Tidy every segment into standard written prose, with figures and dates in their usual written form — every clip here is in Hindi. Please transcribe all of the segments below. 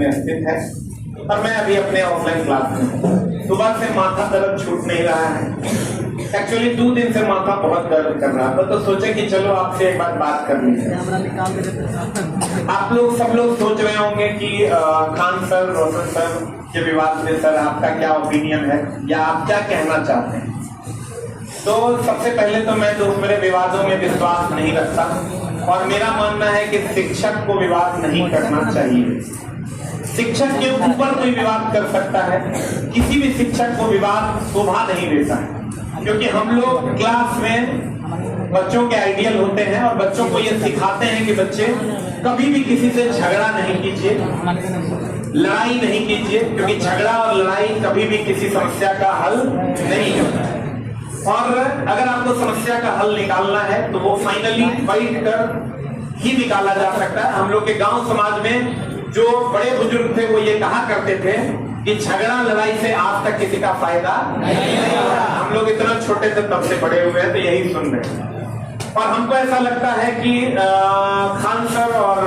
में स्थित है और मैं अभी अपने ऑफलाइन क्लास में हूँ। सुबह से माथा दर्द छूट नहीं रहा है। एक्चुअली 2 दिन से माथा बहुत दर्द कर रहा था, तो सोचे कि चलो आपसे एक बार बात कर लीजिए। आप लोग सब लोग सोच रहे होंगे कि खान सर, रोशन सर के विवाद में सर आपका क्या ओपिनियन है या आप क्या कहना चाहते हैं। तो सबसे पहले तो मैं दूसरे विवादों में विश्वास नहीं रखता और मेरा मानना है कि शिक्षक को विवाद नहीं करना चाहिए। शिक्षक के ऊपर कोई विवाद कर सकता है, किसी भी शिक्षक को विवाद शोभा नहीं देता है, क्योंकि हम लोग क्लास में बच्चों के आइडियल होते हैं और बच्चों को ये सिखाते हैं कि बच्चे कभी भी किसी से झगड़ा नहीं कीजिए, लड़ाई नहीं कीजिए, क्योंकि झगड़ा और लड़ाई कभी भी किसी समस्या का हल नहीं है। और अगर आपको समस्या का हल निकालना है तो वो फाइनली बैठ कर ही निकाला जा सकता है। हम लोग के गांव समाज में जो बड़े बुजुर्ग थे वो ये कहा करते थे कि झगड़ा लड़ाई से आज तक किसी का फायदा नहीं हुआ। हम लोग इतना छोटे थे तब से बड़े हुए हैं तो यही सुन रहे हैं। और हमको ऐसा लगता है कि खान सर और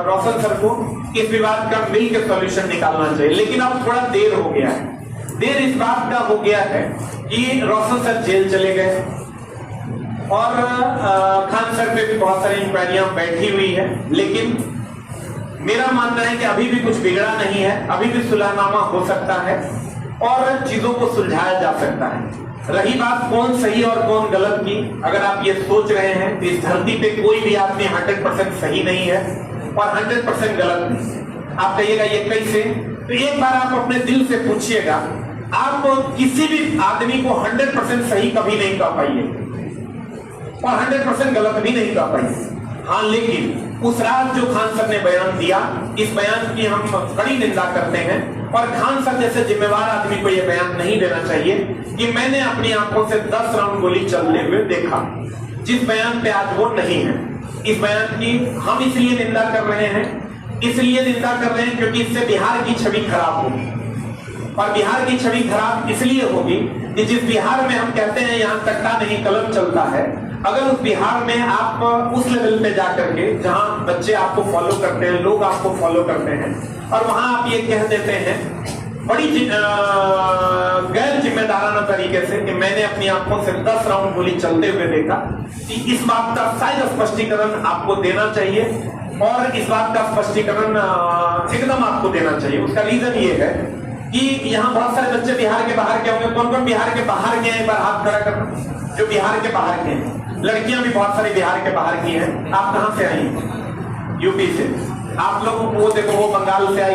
रोशन सर को इस विवाद का मिल के सॉल्यूशन निकालना चाहिए, लेकिन अब थोड़ा देर हो गया है। देर इस बात का हो गया है कि रोशन सर जेल चले गए और खान सर पे भी बहुत सारी इंक्वायरियां बैठी हुई है, लेकिन मेरा मानना है कि अभी भी कुछ बिगड़ा नहीं है, अभी भी सुलहनामा हो सकता है और चीजों को सुलझाया जा सकता है। रही बात कौन सही और कौन गलत की, अगर आप ये सोच रहे हैं कि इस धरती पे कोई भी आदमी 100% सही नहीं है और 100% गलत नहीं। आप कहिएगा ये कैसे, तो एक बार आप अपने दिल से पूछिएगा, आप किसी भी आदमी को 100% सही कभी नहीं कह पाइए और 100% गलत भी नहीं कह पाइए। हाँ, लेकिन उस रात जो खान सर ने बयान दिया, इस बयान की हम बड़ी निंदा करते हैं और खान सर जैसे जिम्मेवार आदमी को यह बयान नहीं देना चाहिए कि मैंने अपनी आंखों से 10 राउंड गोली चलते हुए देखा, जिस बयान पे आज वो नहीं है। इस बयान की हम इसलिए निंदा कर रहे हैं क्योंकि इससे बिहार की छवि खराब होगी और बिहार की छवि खराब इसलिए होगी कि जिस बिहार में हम कहते हैं यहाँ तख्ता नहीं कलम चलता है, अगर उस बिहार में आप उस लेवल पे जाकर के जहां बच्चे आपको फॉलो करते हैं, लोग आपको फॉलो करते हैं और वहां आप ये कह देते हैं बड़ी गैर जिम्मेदाराना तरीके से कि मैंने अपनी आंखों से 10 राउंड गोली चलते हुए देखा, कि इस बात का शायद स्पष्टीकरण आपको देना चाहिए और इस बात का स्पष्टीकरण एकदम आपको देना चाहिए। उसका रीजन ये है कि यहाँ बहुत सारे बच्चे बिहार के बाहर के होंगे। कौन कौन बिहार के बाहर के हैं, एक बार हाथ खड़ा करना जो बिहार के बाहर के हैं। लड़कियां भी बहुत सारी बिहार के बाहर की हैं। आप कहां से आई? यूपी से। आप लोग वो देखो, वो बंगाल से आई।